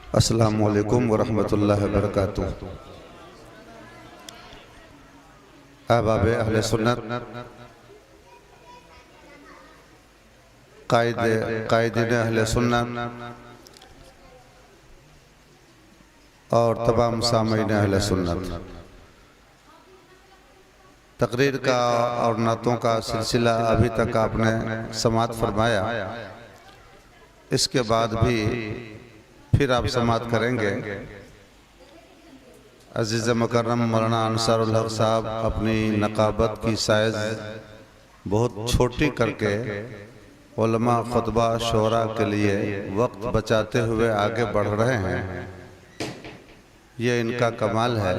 अस्सलामु अलैकुम वरहमतुल्लाहि वबरकातुह। अहबाब अहले सुन्नत, कायदीन अहले सुन्नत और तमाम सामीन अहले सुन्नत, तकरीर का और नातों का सिलसिला अभी तक आपने समाअत फरमाया। इसके बाद भी फिर आप समाअत करेंगे। अजीज़ मुकर्रम मौलाना अंसारुल हक साहब अपनी नकाबत की साइज़ बहुत छोटी करके उलमा खुतबा शोरा के लिए वक्त बचाते हुए आगे बढ़ रहे हैं। ये इनका कमाल है।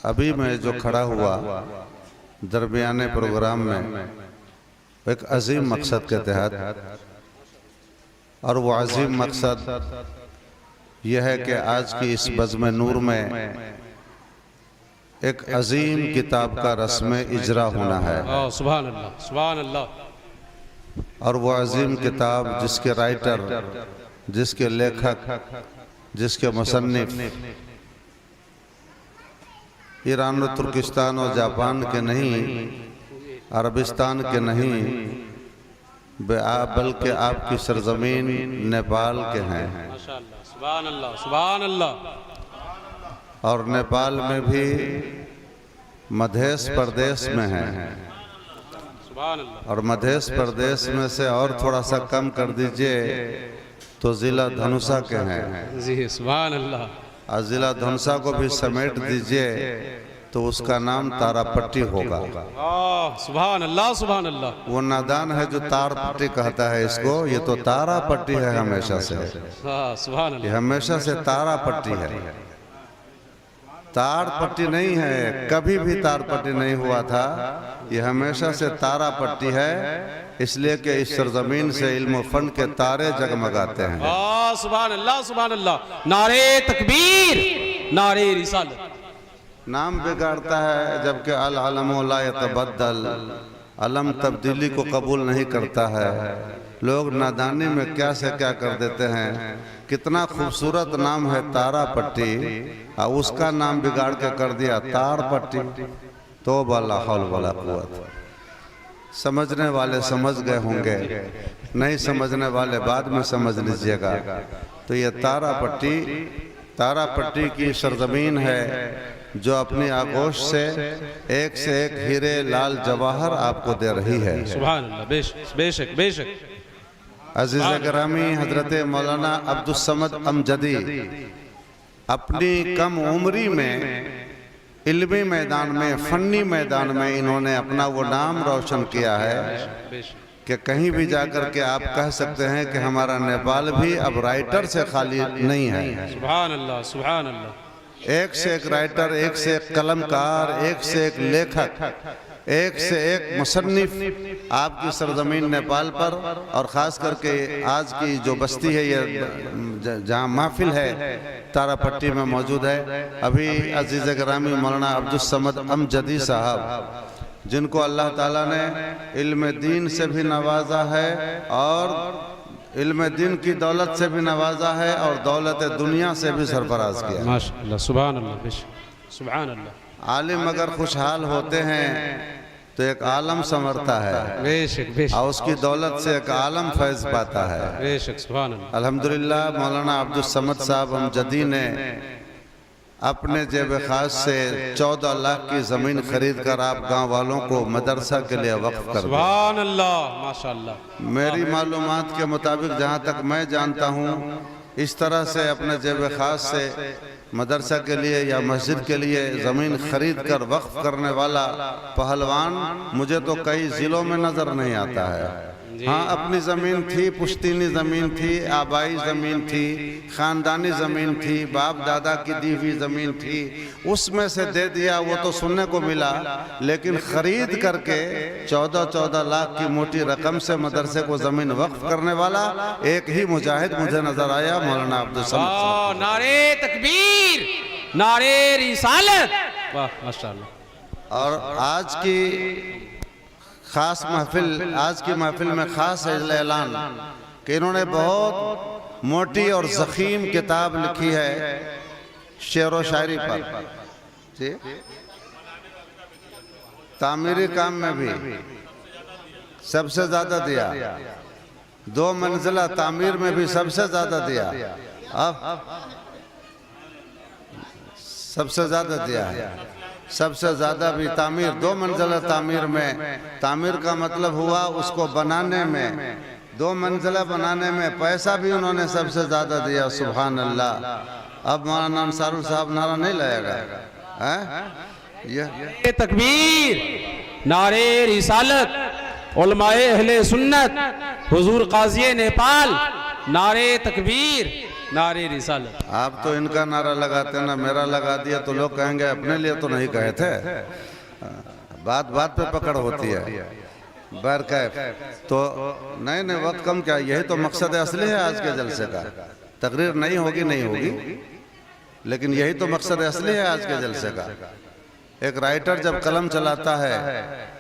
अभी मैं जो खड़ा हुआ दरमियाने प्रोग्राम में एक अजीम मकसद के तहत, और वो अजीम मकसद यह है कि आज की इस बज़्म नूर में एक अजीम किताब का रस्म इजरा होना है। सुभान अल्लाह, सुभान अल्लाह। और वो अजीम किताब जिसके राइटर, जिसके लेखक, जिसके मुसन्निफ ईरान और तुर्किस्तान और जापान के नहीं, अरबिस्तान के नहीं, बल्कि आपकी सरजमीन नेपाल के हैं। माशाअल्लाह, सुभान अल्लाह, सुभान अल्लाह। और नेपाल में भी मध्य प्रदेश में हैं। सुभान अल्लाह। और मध्य प्रदेश में से और थोड़ा सा कम कर दीजिए तो जिला धनुषा के हैं। जी सुभान अल्लाह। और जिला धनुषा को भी समेट दीजिए तो उसका नाम तारापट्टी होगा। सुभान अल्लाह, सुभान अल्लाह। वो नादान है जो तारपट्टी कहता है इसको, ये तो तारापट्टी है हमेशा से। सुभान अल्लाह। ये हमेशा से तारापट्टी है, तारपट्टी नहीं है। कभी भी तारपट्टी नहीं हुआ था, ये हमेशा से तारापट्टी है। इसलिए कि इस सरजमीन से इल्म फन के तारे जगमगाते हैं। सुभान अल्लाह, सुभान अल्लाह। नारे तकबीर, नारे रिसालत। नाम बिगाड़ता है जबकि अल अलम ला यतबद्दल, अलम तब्दीली को कबूल नहीं करता है। लोग नादानी में क्या से क्या कर देते हैं। कितना खूबसूरत नाम है तारापट्टी, और उसका नाम बिगाड़ के कर दिया तारपट्टी। तो ला हौल वला कुव्वत। समझने वाले समझ गए होंगे, नहीं समझने वाले बाद में समझ लीजिएगा। तो ये तारापट्टी की सरजमीन है जो अपनी आगोश से एक हीरे लाल जवाहर आपको दे रही है। सुभान अल्लाह, बेशक बेशक। अजीज गिरामी हजरत मौलाना अब्दुल समद अमजदी अपनी कम उम्री में इल्मी मैदान में, फन्नी मैदान में इन्होंने अपना वो नाम रोशन किया है कि कहीं भी जाकर के आप कह सकते हैं कि हमारा नेपाल भी अब राइटर से खाली नहीं है। सुभान अल्लाह, सुभान अल्लाह। एक से एक राइटर, एक से एक कलमकार, एक से एक लेखक, एक से एक मुसन्निफ आपकी सरजमीन नेपाल पर, और ख़ास करके आज की जो बस्ती है, ये जहाँ महफिल है तारापट्टी में मौजूद है। अभी अजीज़ गिरामी मौलाना अब्दुल समद अमजदी साहब, जिनको अल्लाह ताला ने इल्म दीन से भी नवाजा है और इल्म दीन की दौलत से भी नवाजा है और दौलत दुनिया से भी सरफराज किया। माशाअल्लाह, सुभान अल्लाह, सुभान अल्लाह। आलिम अगर खुशहाल होते हैं तो एक आलम संवरता है, बेशक बेशक, और उसकी दौलत से एक आलम फैज पाता है। बेशक, सुभान अल्लाह। अल्हम्दुलिल्लाह मौलाना अब्दुल समद साहब अमजदी ने अपने जेब खास से 14 लाख की ज़मीन खरीद कर आप गाँव वालों को मदरसा के लिए वक्फ कर दिया। सुभान अल्लाह, माशाअल्लाह। मेरी मालूमात के मुताबिक जहाँ तक मैं जानता हूँ, इस तरह से अपने जेब खास से मदरसा के लिए या मस्जिद के लिए ज़मीन खरीद कर वक्फ करने वाला पहलवान मुझे तो कई ज़िलों में नज़र नहीं आता है। हाँ, अपनी ज़मीन थी, पुश्तीनी ज़मीन थी, आबाई ज़मीन थी, ख़ानदानी ज़मीन थी, बाप दादा की दी हुई ज़मीन थी, उसमें से दे दिया, वो तो सुनने को मिला। लेकिन ख़रीद करके 14 लाख की मोटी रकम से मदरसे को ज़मीन वक्फ करने वाला एक ही मुजाहिद मुझे नज़र आया, मौलाना अब्दुल समद। नारे तकबीर, नारे रिसालत, वाह माशाअल्लाह। और आज की ख़ास महफिल, आज की महफिल में ख़ास ऐलान कि इन्होंने बहुत मोटी और ज़ख़ीम किताब लिखी है शेर व शायरी पर। जी, तामीरी काम में भी सबसे ज़्यादा दिया, 2 मंजिला तामीर में भी सबसे ज़्यादा दिया, अब सबसे ज़्यादा दिया है। सबसे ज़्यादा भी तामीर, 2 मंजिला तामीर में, तामीर का मतलब हुआ उसको बनाने में, 2 मंजिला बनाने में पैसा भी उन्होंने सबसे ज़्यादा दिया। सुभान अल्लाह। अब मौलाना अंसारुल साहब नारा नहीं लाएगा, ये तकबीर, नारे रिसालत, उलमाए अहले सुन्नत, हुजूर काज़ी नेपाल, नारे तकबीर, नारे रिसालत। आप तो इनका नारा लगाते ना, मेरा लगा दिया तो लोग कहेंगे अपने लिए तो नहीं कहे थे। बात बात पे पकड़ होती है, बरकैफ तो नहीं नहीं, वक्त कम क्या, यही तो मकसद असली है आज के जलसे का। तकरीर नहीं होगी नहीं होगी, लेकिन यही तो मकसद असली है आज के जलसे का। एक राइटर जब कलम चलाता है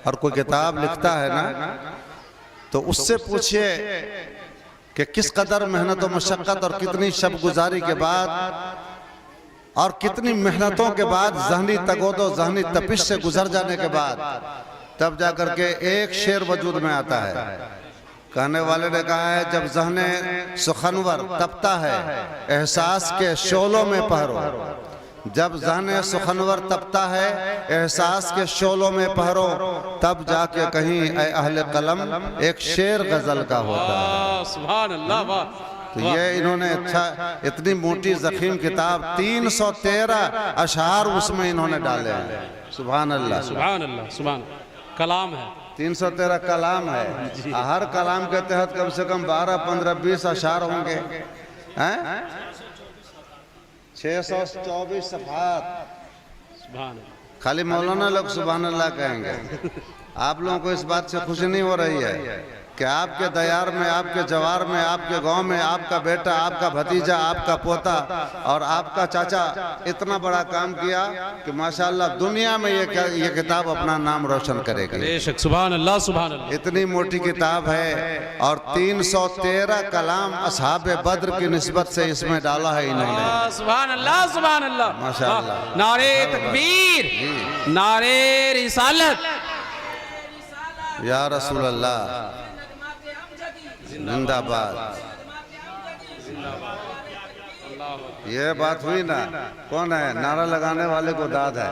और कोई किताब लिखता है ना, तो उससे पूछिए कि किस कदर मेहनत और मशक्क़त और कितनी शब गुजारी के बाद और कितनी मेहनतों के बाद, ज़हनी तगोदो ज़हनी तपिश से गुजर जाने के बाद तब जाकर के एक शेर वजूद में आता है। कहने वाले ने कहा है, जब ज़हने सुखनवर तपता है एहसास के शोलों में पहरो, जब ज़हने सुखनवर तपता है एहसास के शोलों में पहरो, तब जाके कहीं ऐ अहले कलम एक शेर गजल का होता है। सुभान अल्लाह, वाह। तो ये इन्होंने अच्छा, इतनी मोटी ज़ख़ीम किताब, 313 अशआर उसमें इन्होंने डाले हैं। सुभान अल्लाह, सुभान अल्लाह, सुभान। कलाम है, 313 कलाम है। हर कलाम के तहत कम से कम 12, 15, 20 अशआर होंगे, हैं? 624 सफ़हात। सुभान। खाली मौलाना लोग सुभान अल्लाह कहेंगे। आप लोगों को इस बात से खुशी नहीं हो रही है कि आपके दयार में, आपके जवार में, आपके गांव में आपका बेटा, आपका भतीजा, आपका पोता और आपका चाचा इतना बड़ा काम किया कि माशाअल्लाह दुनिया में ये किताब अपना नाम रोशन करेगी। बेशक, सुभान अल्लाह, सुभान अल्लाह। इतनी मोटी किताब है और 313 कलाम असहाबे बद्र की निस्बत से इसमें डाला है इन्होंने। सुभान अल्लाह, सुभान अल्लाह, माशाअल्लाह। नारे तकबीर, नारे रिसालत, या रसूल अल्लाह जिंदाबाद। ये बात हुई ना, कौन है नारा लगाने वाले को दाद है,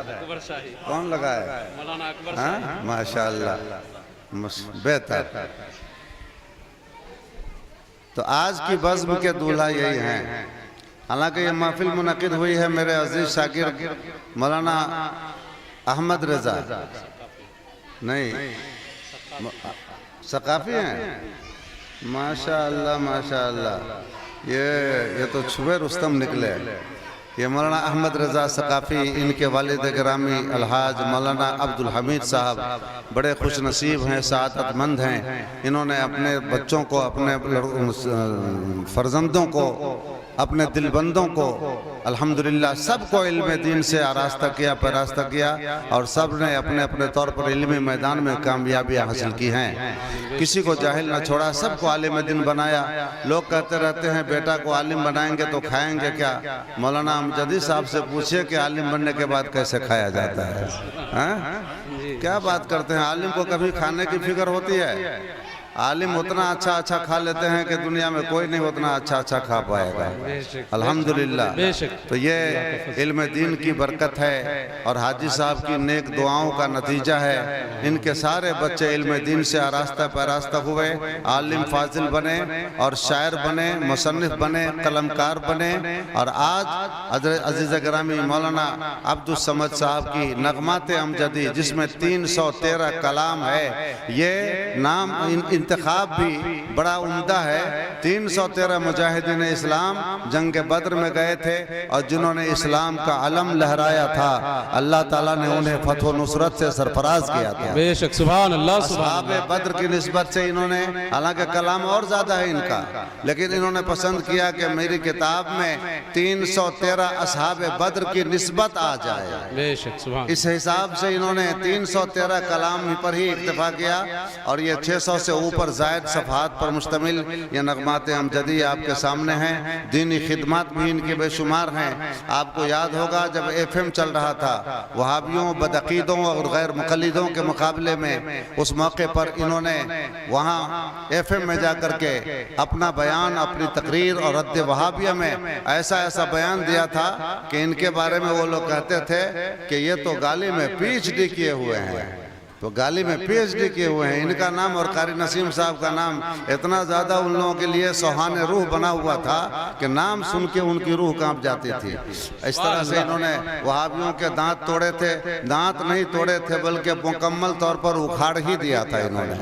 कौन लगाए? हाँ, माशाअल्लाह, बेहतर। तो आज की बज़्म के दूल्हा यही हैं। हालांकि ये महफिल मुनक़िद हुई है मेरे अजीज शागिर मौलाना अहमद रज़ा, नहीं सकाफ़ी हैं, माशाअल्लाह माशाअल्लाह। ये तो छुबे रुस्तम निकले। ये मौलाना अहमद रज़ा सकाफ़ी, इनके वालिद गिरामी अलहाज मौलाना अब्दुल हमीद साहब बड़े खुश नसीब हैं, सआदतमंद हैं। इन्होंने अपने बच्चों को, अपने फर्जंदों को, अपने दिलबंदों को अल्हम्दुलिल्लाह सबको इल्म दीन से आरास्ता किया, पैरास्ता किया और सब ने अपने अपने तौर पर इल्मी मैदान में कामयाबियाँ हासिल की हैं। किसी को जाहिल न छोड़ा, सबको आलिम दीन बनाया। लोग कहते रहते हैं बेटा को आलिम बनाएंगे तो खाएंगे क्या? मौलाना अमजदी साहब से पूछिए कि आलिम बनने के बाद कैसे खाया जाता है? क्या बात करते हैं? आलिम को कभी खाने की फिक्र होती है? आलिम उतना अच्छा अच्छा खा लेते हैं कि दुनिया में कोई नहीं उतना अच्छा अच्छा खा पाएगा। अल्हम्दुलिल्लाह। तो ये इल्म दीन की बरकत है और हाजी साहब की नेक दुआओं का नतीजा है। इनके सारे बच्चे इल्म दीन से आरास्ता पैरास्ता हुए, आलिम फाजिल बने और शायर बने, मुसन्निफ बने, कलमकार बने। और आज अजीज़ गिरामी मौलाना अब्दुल समद साहब की नगमात अमजदी, जिसमें 313 कलाम है, ये नाम इंतखाब भी बड़ा उम्दा है। 313 मुजाहिदीन इस्लाम जंग बद्र में गए थे और जिन्होंने इस्लाम का अलम लहराया था, अल्लाह ताला ने उन्हें फतह नुसरत से सरफराज किया था। बेशक, सुभान अल्लाह। असहाबे बद्र की निस्बत से इन्होंने, हालांकि कलाम और ज्यादा है इनका, लेकिन इन्होंने पसंद किया कि मेरी किताब में 313 असहाबे बद्र की निस्बत आ जाए। बेशक, सुभान। इस हिसाब से इन्होंने 313 कलाम पर ही इक्तफा किया और ये 600 से ऊपर जायद सफ़हात पर मुश्तमिल ये नगमात अमजदी आपके सामने हैं। दीनी खिदमत भी इनके बेशुमार हैं। आपको याद होगा जब FM चल रहा था वहाबियों, बदअकीदों और गैर मुक़ल्लिदों के मुकाबले में, उस मौके पर इन्होंने वहाँ FM में जा कर के अपना बयान, अपनी तकरीर और रद्द वहाबिया में ऐसा बयान दिया था कि इनके बारे में वो लोग कहते थे कि ये तो गाली में PhD किए हुए हैं, तो गाली में PhD किए हुए हैं। इनका नाम और कारी नसीम साहब का नाम इतना ज़्यादा उन लोगों के लिए सुहाने रूह बना हुआ था कि नाम सुन के उनकी रूह कांप जाती थी। इस तरह से इन्होंने वहाबियों के दांत तोड़े थे, दांत नहीं तोड़े थे बल्कि मुकम्मल तौर पर उखाड़ ही दिया था इन्होंने,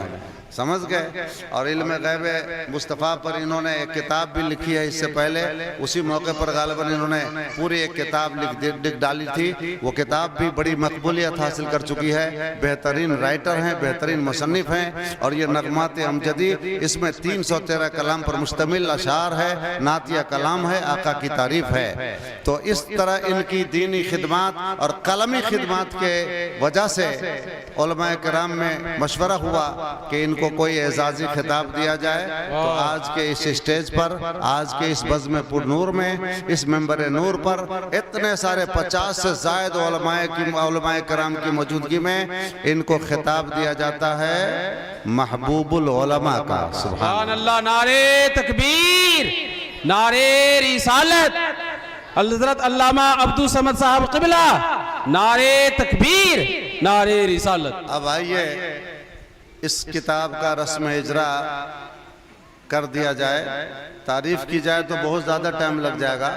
समझ गए। और इल्म गैब मुस्तफ़ा पर इन्होंने एक किताब भी लिखी है। इससे पहले उसी मौके पर गालिबन इन्होंने पूरी एक किताब लिख डाली थी। वो किताब भी बड़ी मकबूलियत हासिल कर चुकी है। बेहतरीन राइटर हैं, बेहतरीन मुसन्निफ हैं। और ये नगमात अमजदी, इसमें 313 कलाम पर मुश्तमिल अशार है, नातिया कलाम है, आका की तारीफ है। तो इस तरह इनकी दीनी खिदमत और कलमी खिदमत के वजह से उलमा किराम में मशवरा हुआ कि इनको कोई एजाजी खिताब दिया जाए। तो आज के इस स्टेज पर, आज के इस बज़्म पुरनूर में, इस मेंबर नूर पर इतने सारे 50 से ज़ायद उलमाए किराम की मौजूदगी में इनको खिताब दिया जाता है महबूबुल उलमा का। सुभान अल्लाह। नारे तकबीर, नारे रिसालत, हज़रत अल्लामा अब्दुल समद साहब क़िबला, नारे तकबीर, नारे रिसालत। अब आइए इस किताब का रस्म इजरा कर दिया जाए। तारीफ की जाए तो बहुत ज़्यादा टाइम लग जाएगा।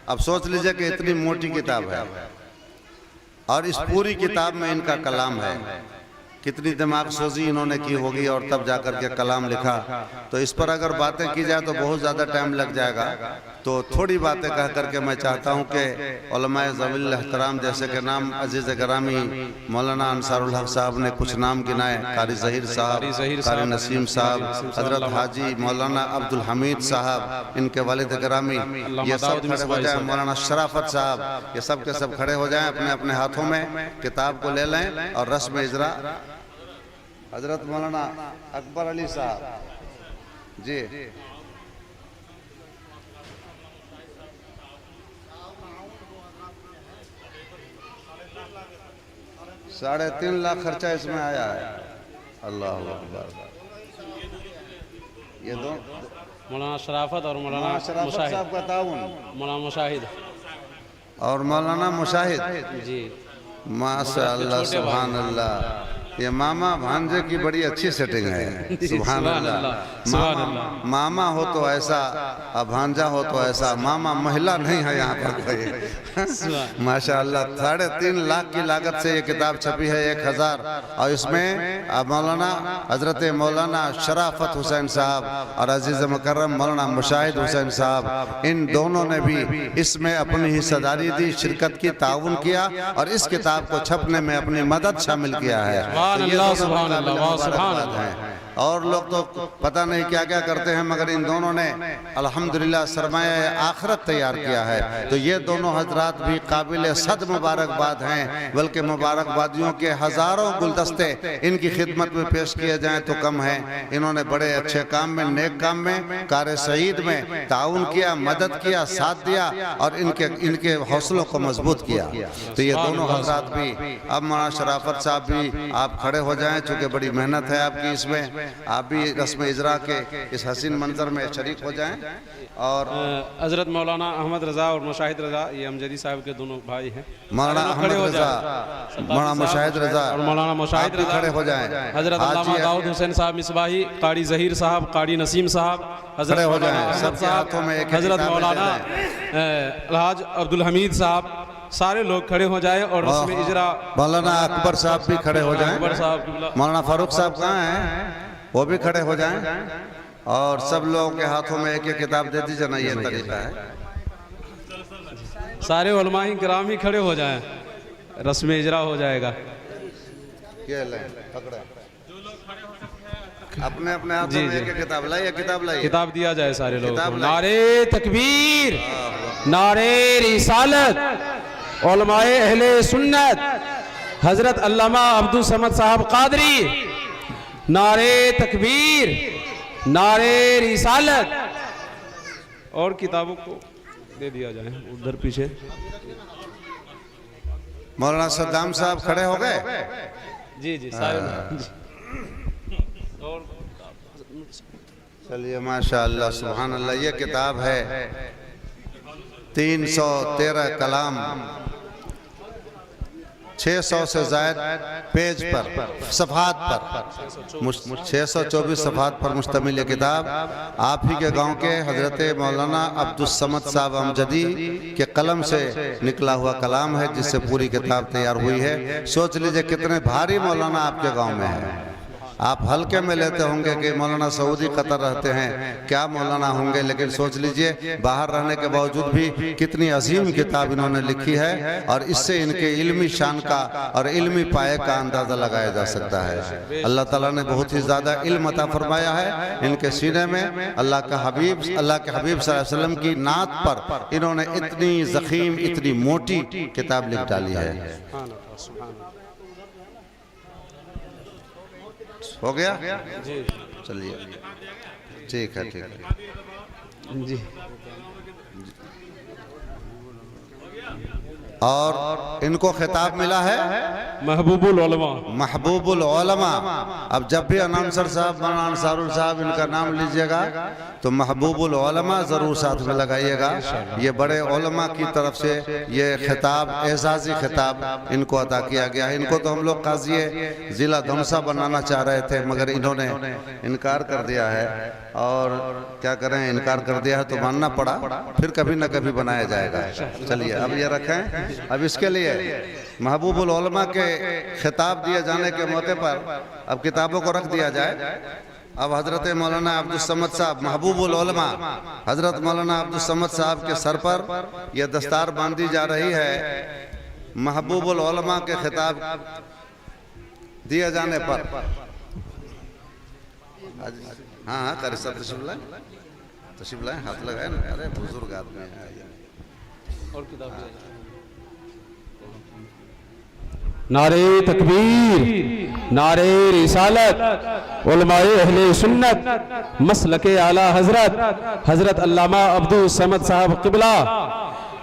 अब सोच लीजिए कि इतनी मोटी किताब है और इस पूरी किताब में इनका कलाम है। कितनी दिमाग सोजी इन्होंने की होगी और तब जाकर के कलाम लिखा। तो इस पर अगर बातें की जाए तो बहुत ज़्यादा टाइम लग जाएगा। तो थोड़ी बातें कह करके मैं चाहता हूँ कि उलमाए ज़वील एहतराम जैसे कि नाम अजीज़ गिरामी मौलाना अंसारुल हक साहब ने कुछ नाम गिनाए, कारी ज़हीर साहब, कारी नसीम साहब, हज़रत हाजी मौलाना अब्दुल हमीद साहब, इनके वालिद गिरामी, ये सब खड़े हो जाएं, मौलाना शराफत साहब, ये सब के सब खड़े हो जाएं, अपने अपने हाथों में किताब को ले लें और रस्म इजरा हज़रत मौलाना अकबर अली साहब जी। 3.5 लाख खर्चा इसमें आया है। अल्लाह अकबर। ये दो मौलाना शराफत और मौलाना शराफत साहब का ताउन, मौलाना मुशाहिद और मौलाना मुशाहिद जी। माशाअल्लाह, सुभान अल्लाह। ये मामा भांजे की बड़ी अच्छी सेटिंग है। सुभान अल्लाह। मामा हो तो ऐसा और भांजा हो तो ऐसा। मामा महिला नहीं है यहाँ पर कोई। माशाअल्लाह। 3.5 लाख की लागत से ये किताब छपी है, 1000। और इसमें मौलाना हजरत मौलाना शराफत हुसैन साहब और अजीज़ मुकर्रम मौलाना मुशाहिद हुसैन साहब, इन दोनों ने भी इसमें अपनी हिस्सेदारी दी, शिरकत की, ताउन किया और इस किताब को छपने में अपनी मदद शामिल किया है। सुभान अल्लाह, सुभान अल्लाह। और लोग तो पता नहीं क्या क्या करते हैं, मगर इन दोनों ने अल्हम्दुलिल्लाह सरमाया आखिरत तैयार किया है। तो ये दोनों हजरात भी काबिल सद मुबारकबाद हैं, बल्कि मुबारकबादियों के हज़ारों गुलदस्ते इनकी खिदमत में पेश किए जाएं तो कम है। इन्होंने बड़े अच्छे काम में, नेक काम में, कार सईद में ताउन किया, मदद किया, साथ दिया और इनके हौसलों को मजबूत किया। तो ये दोनों हजरात भी, अब मौलाना शराफत साहब भी आप खड़े हो जाएं, चूँकि बड़ी मेहनत है आपकी इसमें, आप भी रस्म इजरा के इस हसीन मंजर में शरीक हो जाएं। और हजरत मौलाना अहमद रजा और मुशाहिद रजा, ये अमजदी साहब के दोनों भाई हैं। मौलाना अहमद रजा, मौलाना मुशाहिद रजा और मौलाना मुशाहिद रजा खड़े हो जाएं। हजरत अल्लामा दाऊद हुसैन साहब मिसबाही, कारी ज़हीर साहब, कारी नसीम साहब, खड़े हो जाएं। सबके हाथों में एक हजरत मौलाना अलहाज अब्दुल हमीद साहब, सारे लोग खड़े हो जाए और रस्म इजरा। मौलाना अकबर साहब भी खड़े हो जाएं। मौलाना फारूक साहब कहाँ हैं? वो भी खड़े हो जाएं और सब लोगों के हाथों में एक एक किताब दे दीजिए ना। ये तरीका है। सारे उलमाए किराम ही खड़े हो जाएं, रस्म इजरा हो जाएगा। अपने अपने हाथों में एक किताब लाइए, किताब दिया जाए सारे लोगों को। नारे तकबीर, नारे रिसालत, उलमाए अहले सुन्नत, हजरत अल्लामा अब्दुल समद साहब कादरी, नारे तकबीर, नारे रिसालत। और किताबों को दे दिया जाए उधर पीछे। मौलाना सद्दाम साहब खड़े हो गए। जी जी सारे। और चलिए माशाअल्लाह सुभान अल्लाह। ये किताब है 313 कलाम, 600 से ज़ायद पेज पर, सफ़हात पर, 624 सफ़हात पर मुश्तमिल ये किताब आप ही के गांव के हज़रत मौलाना अब्दुस्समद साहब अमजदी के कलम से निकला हुआ कलाम है, जिससे पूरी किताब तैयार हुई है। सोच लीजिए कितने भारी मौलाना आपके गांव में है। आप हल्के में लेते होंगे कि मौलाना सऊदी कतर रहते हैं, क्या मौलाना होंगे, लेकिन सोच लीजिए बाहर रहने के बावजूद भी कितनी अजीम किताब इन्होंने लिखी है, और इससे इनके इल्मी शान का और इल्मी पाए का अंदाज़ा लगाया जा सकता है। अल्लाह ताला ने बहुत ही ज़्यादा इल्म अता फरमाया है इनके सीने में। अल्लाह के हबीब सल्लल्लाहु अलैहि वसल्लम की नात पर इन्होंने इतनी ज़ख़ीम, इतनी मोटी किताब लिख डाली है। हो गया जी। चलिए ठीक है, ठीक है जी। और इनको खिताब मिला है महबूबुल उलमा। महबूबुल उलमा। अब जब भी अनाउंसर साहब, मौलाना अंसारुल साहब इनका नाम लीजिएगा तो महबूबुल उलमा ज़रूर साथ में लगाइएगा। ये बड़े उलमा की तरफ से ये खिताब, एजाज़ी खिताब इनको अता किया गया है। इनको तो हम लोग काज़ी ज़िला धौंसा बनाना चाह रहे थे, मगर इन्होंने इनकार कर दिया है। और क्या करें, इनकार कर दिया है तो मानना पड़ा, फिर कभी न कभी बनाया जाएगा। चलिए अब ये रखें। अब इसके लिए महबूबुल उलमा के खिताब दिए जाने के मौके पर अब किताबों को रख दिया जाए। अब हजरत मौलाना अब्दुस्समद साहब, महबूबुल उलमा हजरत मौलाना अब्दुस्समद साहब के सर पर यह दस्तार बांधी जा रही है। महबूबुल उलमा के खिताब दिए जाने पर हाँ हाँ कर सब तशरीफ लाए, हाथ लगाए ना। अरे बुजुर्ग आदमी है। और किताब नारे तकबीर, नारे रिसालत, उलमाए अहले सुन्नत, मसलके आला हजरत हजरत अल्लामा अब्दुल समद साहब क़िबला।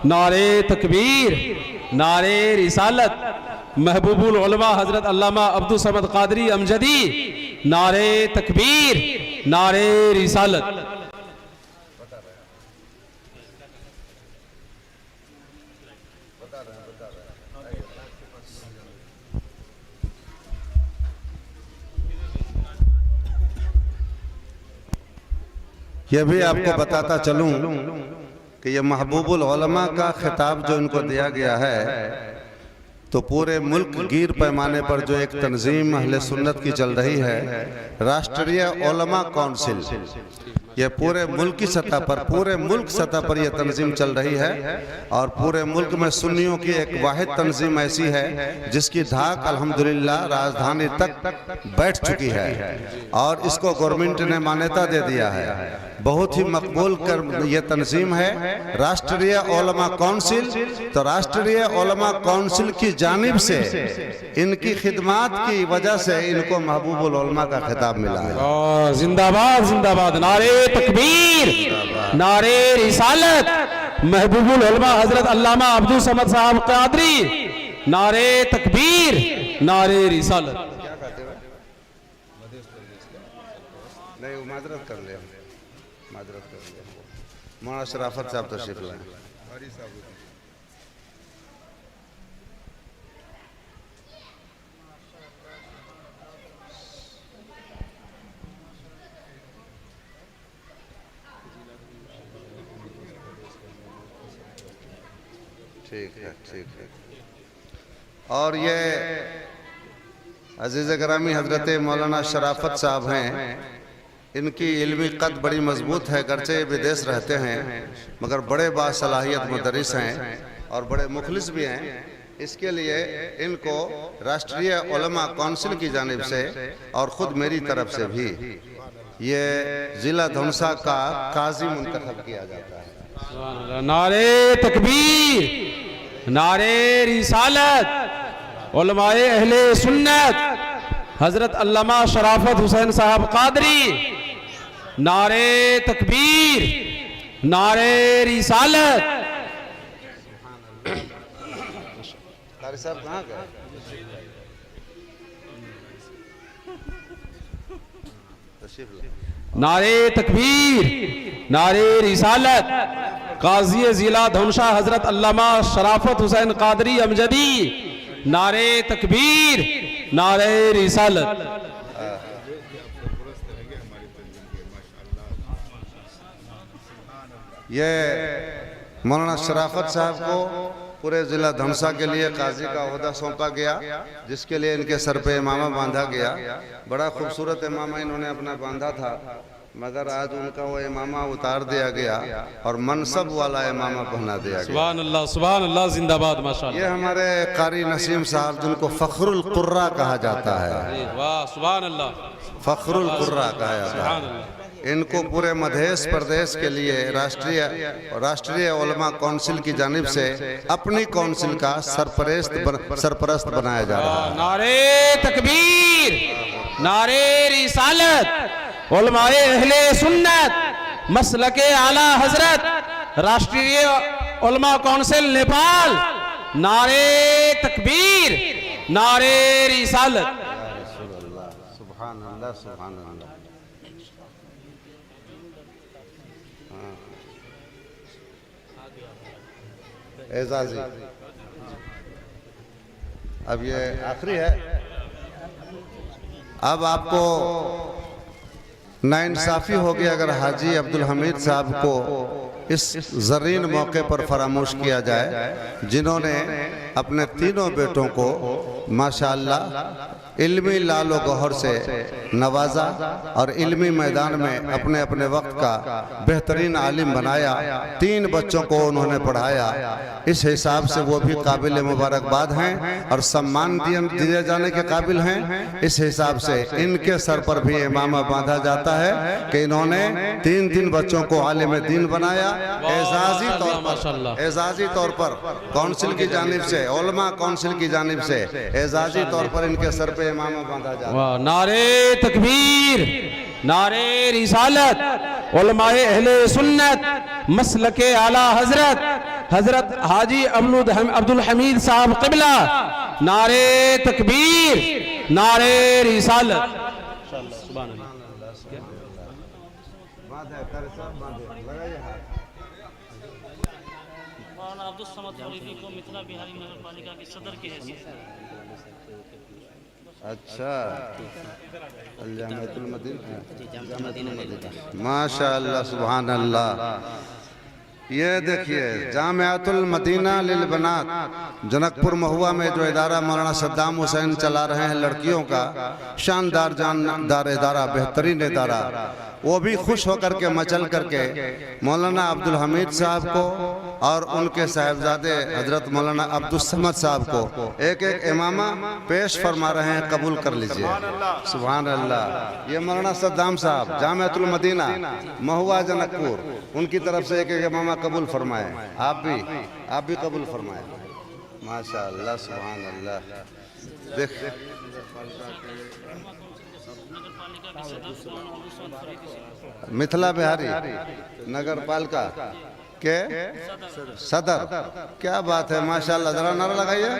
नारे तकबीर, नारे रिसालत, महबूबुल उलमा हजरत अल्लामा अब्दुल समद क़ादरी अमजदी। नारे तकबीर, नारे रिसालत। यह भी आपको बताता चलूं कि यह महबूबुल उलमा का खिताब जो इनको दिया गया है, तो पूरे मुल्क गिर पैमाने पर जो एक तंजीम अहले सुन्नत की चल रही है, राष्ट्रीय उलमा काउंसिल, यह पूरे मुल्क की सतह पर, पूरे मुल्क सतह पर यह तंजीम चल रही है। और पूरे मुल्क में सुन्नियों की एक वाहिद तंजीम ऐसी है जिसकी धाक अल्हम्दुलिल्लाह राजधानी तक बैठ चुकी है, और इसको गवर्नमेंट ने मान्यता दे दिया है। बहुत ही मकबूल कर यह तंजीम है राष्ट्रीय उलमा काउंसिल। तो राष्ट्रीय उलमा काउंसिल की जानिब से इनकी खिदमात की वजह से इनको महबूबुल उलमा का खिताब मिला है। जिंदाबाद जिंदाबाद। नारे तकबीर, नारे रिसालत, महबूबुल उलमा हजरत अल्लामा अब्दुल समद साहब क़ादरी। नारे तकबीर, नारे रिसालत। नहीं माजरत कर लिया, माजरत कर लिया। मौलाना शराफत साहब तशरीफ लाए। ठीक है, ठीक है। और ये अजीज़ गिरामी हजरत मौलाना शराफत साहब हैं। इनकी इल्मी कद बड़ी मजबूत है, गर्चे विदेश रहते हैं, मगर बड़े बासलाहियत मुदर्रिस हैं और बड़े मुखलिस भी हैं। इसके लिए इनको राष्ट्रीय उलमा काउंसिल की जानिब से और ख़ुद मेरी तरफ से भी ये ज़िला धौंसा का काजी मुंतखब किया जाता है। नारे तकबीर, नारे रिसालत, उलमाए अहले सुन्नत, हजरत अल्लामा शराफत हुसैन साहब कादरी, नारे तकबीर, नारे रिसालत। कारी साहब कहाँ गए? नारे तकबीर, नारे रिसालत। काजी जिला धौंसा हजरत अल्लामा शराफत हुसैन कादरी अमजदी, नारे तकबीर, नारे रिसालत। ये मौलाना शराफत साहब को पूरे जिला धनसा के लिए काजी का ओहदा सौंपा गया, जिसके लिए इनके सर पे इमामा बांधा गया। बड़ा खूबसूरत इमामा इन्होंने अपना बांधा था, मगर आज उनका वो इमामा उतार दिया गया और मनसब वाला इमामा पहना दिया गया। सुभान अल्लाह, जिंदाबाद माशाअल्लाह। ये हमारे कारी नसीम साहब जिनको फखरुल कुर्रा कहा जाता है, वाह सुभान अल्लाह, फखरुल कुर्रा कहा जाता है। इनको पूरे मध्य प्रदेश के लिए राष्ट्रीय उलमा काउंसिल की जानिब से अपनी काउंसिल का सरपरस्त बनाया जा रहा है। नारे तकबीर, नारे रिसालत। उलमाए अहले सुन्नत मसलके आला हजरत राष्ट्रीय उलमा काउंसिल नेपाल, नारे तकबीर, नारे रिसालत। सुभान अल्लाह, सुभान अल्लाह। एजाजी, अब ये आखिरी है। अब आपको नाइंसाफी होगी अगर हाजी अब्दुल हमीद साहब को इस ज़रीन मौके पर फरामोश किया जाए, जिन्होंने अपने तीनों बेटों को माशाअल्लाह इल्मी लाल व गौहर से नवाजा और इल्मी मैदान में अपने अपने वक्त का बेहतरीन आलिम बनाया। 3 बच्चों को उन्होंने पढ़ाया। इस हिसाब से वो भी काबिल मुबारकबाद हैं और सम्मान दिए जाने के काबिल हैं। इस हिसाब से इनके सर पर भी इमामा बांधा जाता है कि इन्होंने 3 बच्चों को आलिम दीन बनाया। एजाजी तौर पर काउंसिल की जानिब से, उलमा काउंसिल की जानिब से एजाजी तौर पर इनके सर पे इमामा बांधा जाता है। नारे तकबीर, नारे रिसालत। उलमाए अहले सुन्नत मसलके आला हजरत हाजी अब्दुल हमीद साहब क़िबला, नारे तकबीर, नारे रिसालत। अब्दुल समद फरीदी को मिथिला बिहारी नगर पालिका के सदर की हैसियत। अच्छा, माशाअल्लाह, सुभान अल्लाह। ये देखिए जामियातुल मदीना लिल बनात जनकपुर महुआ में जो इदारा मौलाना सद्दाम हुसैन चला रहे हैं लड़कियों का, शानदार इदारा, बेहतरीन इदारा, वो भी खुश होकर के मचल करके मौलाना अब्दुल हमीद साहब को और उनके साहिबजादे हजरत मौलाना अब्दुल समद साहब को एक इमामा पेश फरमा रहे हैं। कबूल कर लीजिए। सुभान अल्लाह। ये मौलाना सद्दाम साहब जामियातुल मदीना महुआ जनकपुर, उनकी तरफ से एक इमामा कबूल फरमाए। आप भी कबूल फरमाए। माशाअल्लाह, सुभान अल्लाह। देख मिथिला बिहारी नगर पालिका के सदर, क्या बात है, माशाअल्लाह। जरा नारा लगाइए।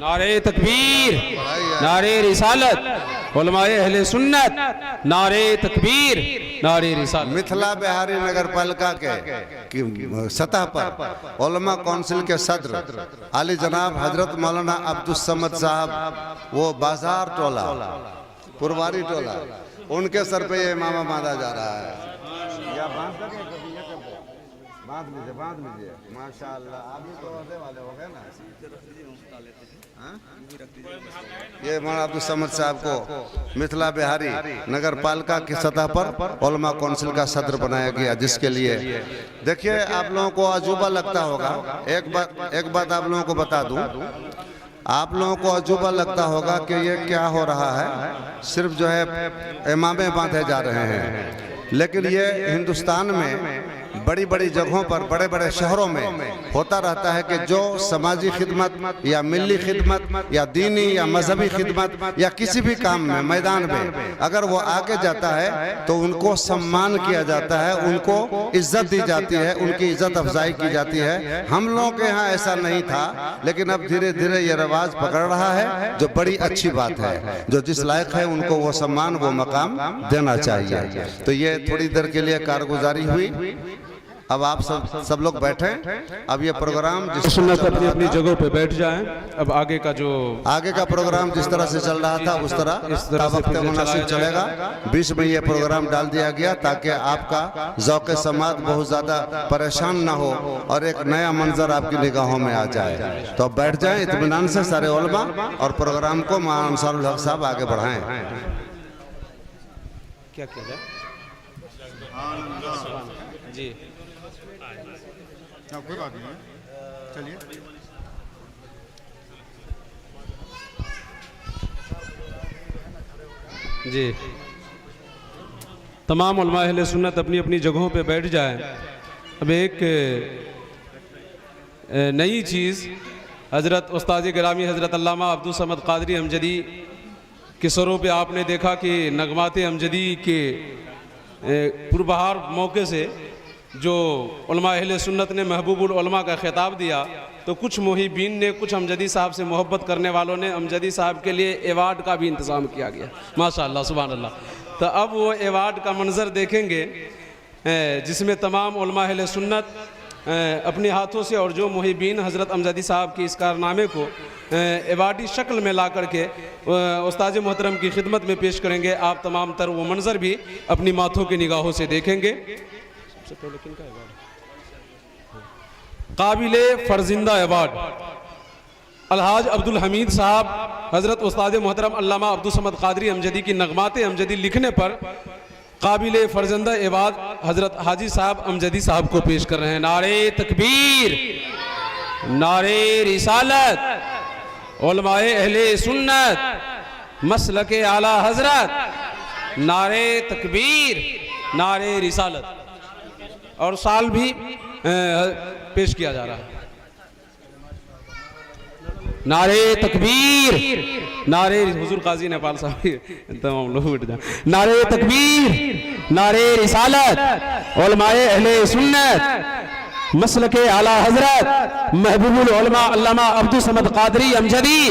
नारे तकबीर, नारे रिसालत। उलमाए अहले सुन्नत, नारे तकबीर, नारे रिसालत। मिथिला बिहारी नगर पालिका के सतह पर उलमा काउंसिल के सदर आली जनाब हजरत मौलाना अब्दुल समद साहब, वो बाजार टोला, पुरवारी टोला, उनके सर पे ये इमामा बांधा जा रहा है। या बांध लीजिए। माशाअल्लाह, आप भी तो ओहदे वाले हो गए ना। ये मौलाना अब्दुल समद साहब को मिथिला बिहारी नगर पालिका की सतह पर उलमा काउंसिल का सदर बनाया गया, जिसके लिए देखिए आप लोगों को अजूबा लगता होगा। एक बात आप लोगों को बता दूं, आप लोगों को अजूबा लगता होगा कि ये क्या हो रहा है, सिर्फ जो है इमामे बांधे जा रहे हैं। लेकिन ये हिंदुस्तान में बड़ी बड़ी जगहों पर, बड़े बड़े शहरों में होता रहता है कि जो समाजी खिदमत या मिली खिदमत या दीनी या मजहबी खिदमत या किसी भी काम में, मैदान में अगर वो आगे जाता है तो उनको सम्मान किया जाता है, उनको इज्जत दी जाती है, उनकी इज्जत अफजाई की जाती है। हम लोगों के यहाँ ऐसा नहीं था, लेकिन अब धीरे धीरे ये रवाज पकड़ रहा है, जो बड़ी अच्छी बात है। जो जिस लायक है उनको वो सम्मान, वो मकाम देना चाहिए। तो ये थोड़ी देर के लिए कारगुजारी हुई। अब आप सब लोग बैठे। अब ये प्रोग्राम जिस सुन्नत अपनी अपनी जगहों पे बैठ जाएं। अब आगे का प्रोग्राम जिस तरह से चल रहा था उस तरह वक्त मुनासिब चलेगा। बीच में ये प्रोग्राम डाल दिया गया ताकि आपका ज़ौक़ समात बहुत ज़्यादा परेशान ना हो और एक नया मंजर आपकी निगाहों में आ जाए। तो अब बैठ जाएं इत्मीनान से सारे उलमा, और प्रोग्राम को मौलाना अंसारुल हक साहब आगे बढ़ाएं। क्या किया जाए जी? कोई बात नहीं है, चलिए। जी, तमाम उलमा अहले सुन्नत अपनी अपनी जगहों पे बैठ जाएं। अब एक नई चीज़ हज़रत उस्ताद गिरामी हज़रत अल्लामा अब्दुल समद क़ादरी अमजदी के सरों पे आपने देखा कि नगमात अमजदी के पुरबहार मौके से जो उलमा अहले सुन्नत ने महबूबुल उलमा का खिताब दिया, तो कुछ मुहिबीन ने, कुछ अमजदी साहब से मोहब्बत करने वालों ने अमजदी साहब के लिए एवार्ड का भी इंतज़ाम किया गया। माशाअल्लाह, सुभान अल्लाह। तो अब वो एवार्ड का मंज़र देखेंगे जिसमें तमाम उलमा अहले सुन्नत अपने हाथों से, और जो मुहिबीन हज़रत अमजदी साहब के इस कारनामे को एवार्डी शक्ल में ला करके उस्ताद मोहतरम की खिदमत में पेश करेंगे। आप तमाम तर वो मंज़र भी अपनी माथों की निगाहों से देखेंगे। सबसे पहले किनका अवार्ड? काबिले फर्जिंदा अवार्ड अलहाज अब्दुल हमीद साहब हज़रत उस्ताद मोहतरम अल्लामा अब्दुल समद क़ादरी अमजदी की नगमात अमजदी लिखने पर काबिले फर्जिंदा अवार्ड हज़रत हाजी साहब अमजदी साहब को पेश कर रहे हैं। नारे तकबीर, नारे रिसालत, उलमाए अहले सुन्नत, मसलके आला हजरत, नारे तकबीर, नारे रिसालत। और साल भी पेश किया जा रहा है। नारे तकबीर, नारे हुजूर काजी नेपाल साहब तमाम लोग बैठ जाए। नारे तकबीर, नारे रिसालत, उलमाए अहले सुन्नत, मसलके आला हजरत, महबूबुल उलमा अल्लामा अब्दुल समद क़ादरी अमजदी,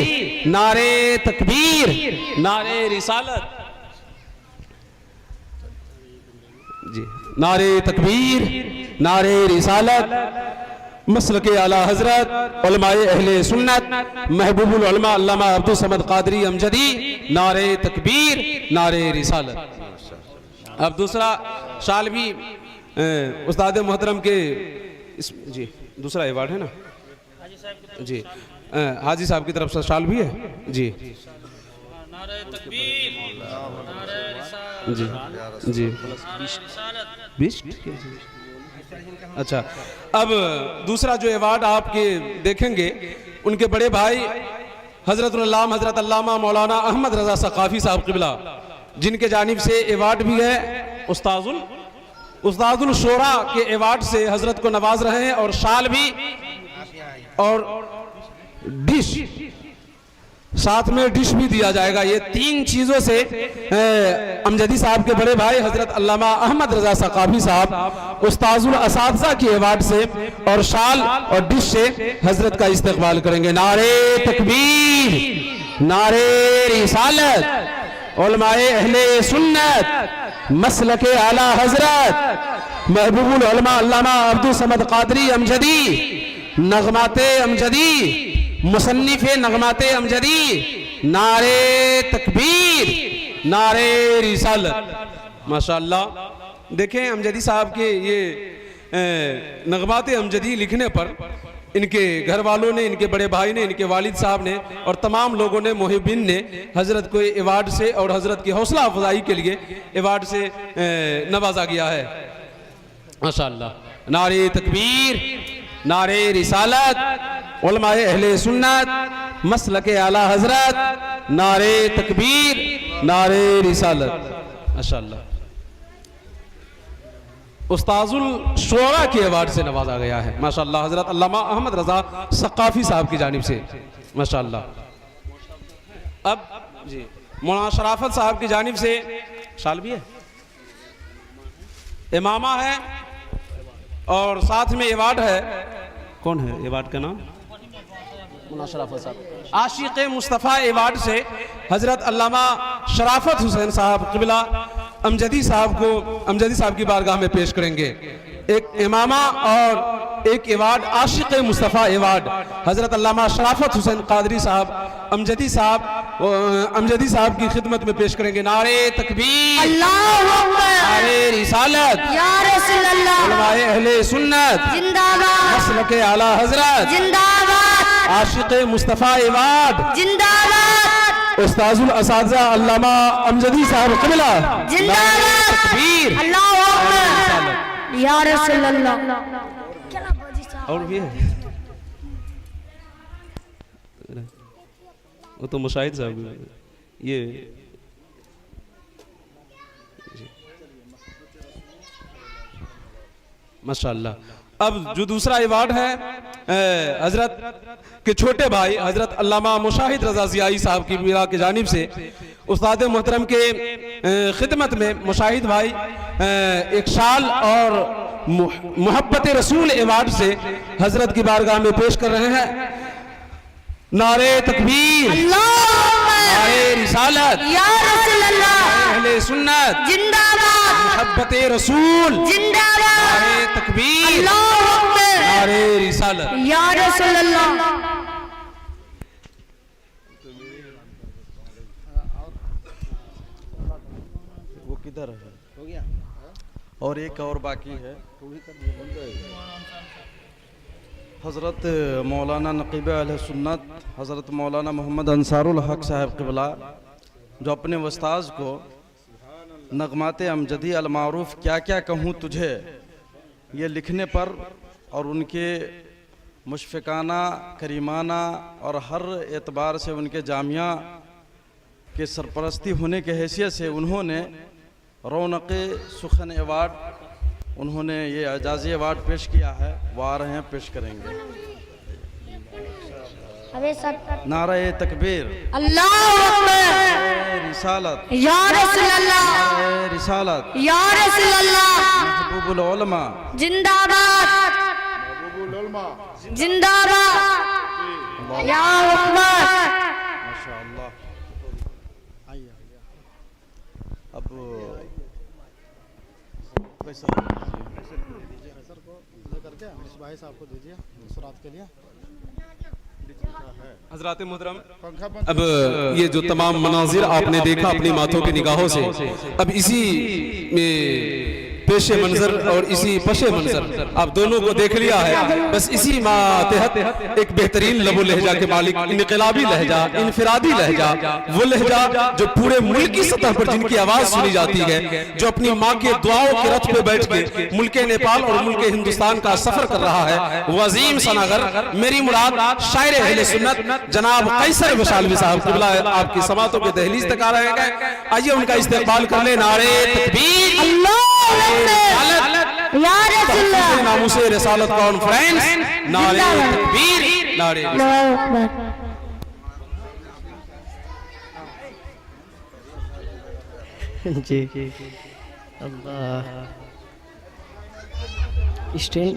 नारे तकबीर, नारे रिसालत। जी, नारे तकबीर, नारे रिसालत, मसलके आला हजरत, उलमाए अहले सुन्नत, महबूबुल उलमा अल्लामा अब्दुल समद क़ादरी अमजदी, नारे तकबीर, नारे रिसालत। अब दूसरा शाल भी उस्ताद मोहतरम के जी दूसरा अवार्ड है ना जी, हाजी साहब की तरफ से शाल भी है जी। नारे तकबीर, नारे रिसालत, जी जी, रिसालत। 20। अच्छा, अब दूसरा जो अवार्ड आपके देखेंगे, उनके बड़े भाई हजरत अल्लामा मौलाना अहमद रजा सकाफी साहब क़िबला, जिनके जानिब से अवार्ड भी है उस्तादुल शोरा के अवार्ड से हजरत को नवाज रहे हैं, और शाल भी और डिश, साथ में डिश भी दिया जाएगा। ये 3 चीजों से अमजदी साहब के बड़े भाई हजरत अल्लामा अहमद रजा सकाफी साहब उस्ताजुल असातिज़ा की अवार्ड से और शाल और डिश से हजरत का इस्तकबाल करेंगे। नारे तकबीर, नारे रिसालत, उलमाए अहले सुन्नत, मसलके आला हजरत, महबूबुल उलमा अल्लामा अब्दुल समद क़ादरी अमजदी, नगमाते अमजदी, मुसन्निफ़े नगमाते अमजदी, नारे तकबीर, नारे रिसालत। माशाअल्लाह, देखें अमजदी साहब के ये नगमाते अमजदी लिखने पर इनके घर वालों ने, इनके बड़े भाई ने, इनके वालिद साहब ने और तमाम लोगों ने, मुहिबिन ने हजरत को अवार्ड से और हजरत की हौसला अफजाई के लिए अवार्ड से नवाजा गया है। माशाअल्लाह। नारे तकबीर, नारे रिसालत, उलमाए अहले सुन्नत, मसलके आला हजरत, नारे तकबीर, नारे रिसालत। माशाअल्लाह। उस्ताजुल शुरा के अवार्ड से नवाजा गया है माशाअल्लाह। हजरत अल्लामा अहमद रजा सकाफी साहब की जानिब से माशाअल्लाह। अब जी मौलाना शराफत साहब की जानिब से शाल भी है, इमामा है और साथ में अवार्ड है। कौन है अवार्ड का नाम? मौलाना शराफत साहब। आशिक मुस्तफ़ा अवार्ड से हजरत अल्लामा शराफत हुसैन साहब क़िबला अमजदी साहब की बारगाह में पेश करेंगे। एक इमामा और एक अवार्ड आशिक मुस्तफ़ा अवार्ड हजरत अल्लामा शराफत हुसैन कादरी साहब अमजदी साहब की खिदमत में पेश करेंगे। नारे तकबीर, अल्लाहु अकबर, नारे रिसालत, या रसूल अल्लाह, उलमाए अहले सुन्नत, जिंदाबाद, मसलके आला हजरत, जिंदाबाद, आशिक मुस्तफ़ा अवार्ड जिंदाबाद, उस्ताजुल असातिज़ा अल्लामा अमजदी साहब क़िबला, जिंदाबाद, तकबीर, अल्लाहु अकबर, या रसूल अल्लाह। और भी है वो तो मुशाहिद साहब ये माशाअल्लाह। अब जो दूसरा अवार्ड है हजरत के छोटे भाई हजरत अल्लामा मुशाहिद रजा ज़ियाई साहब की मीरा की जानिब से उस्ताद मोहतरम के खिदमत में मुशाहिद भाई एक शाल और मोहब्बत रसूल अवार्ड से हजरत की बारगाह में पेश कर रहे हैं। नारे तकबीर, नारे रिसालत, या रसूल अल्लाह, अहले सुन्नत, जिंदाबाद, मोहब्बत रसूल, जिंदाबाद, नारे तकबीर, अल्लाहु अकबर, नारे रिसालत। या रसूल अल्लाह। वो किधर है? हो गया और एक और बाकी है। हज़रत मौलाना नक़ीब अहले सुन्नत हज़रत मौलाना मोहम्मद अंसारुल हक साहब क़िबला जो अपने उस्ताद को नगमाते अमजदी अलमारूफ क्या क्या कहूँ तुझे ये लिखने पर और उनके मुशफ़िकाना करीमाना और हर एतबार से उनके जामिया के सरपरस्ती होने के हैसियत से उन्होंने रौनक सुखन अवार्ड उन्होंने ये एजाज़ी अवार्ड पेश किया है। वो आ रहे हैं, पेश करेंगे। नारा तकबीर, अल्लाहु अकबर, रिसालत, या रसूल अल्लाह, रिसालत, या रसूल अल्लाह, महबूबुल उलमा, जिंदाबाद, जिंदाबाद, या अकबर। माशाअल्लाह। अब पैसा भाई साहब को दीजिए सुरात के लिए। हजरात मोहतरम, अब ये जो तमाम मनाजिर आपने देखा अपनी माथों की निगाहों से, अब इसी में पेशे मंजर और इसी पशे मंजर आप दोनों को देख लिया है। बस इसी मातहत एक बेहतरीन लबो लहजा के मालिक, इनकलाबी लहजा, इनफरादी लहजा, वो लहजा जो पूरे मुल्क की सतह पर जिनकी आवाज सुनी जाती है, जो अपनी माँ के दुआओं के रथ पे बैठ के मुल्क नेपाल और मुल्क हिंदुस्तान का सफर कर रहा है, वो अजीम सनागर मेरी मुराद शायर अहले सुन्नत जनाब कैसर वशालवी साहब क़िबला आपकी समातों के दहलीज तक आ रहे हैं। आइए उनका इस्तेक़बाल कर ले। नारे तकबीर, नामूसे रिसालत कॉन्फ्रेंस, नारे तकबीर, नारे जी अल्लाह। स्टैंड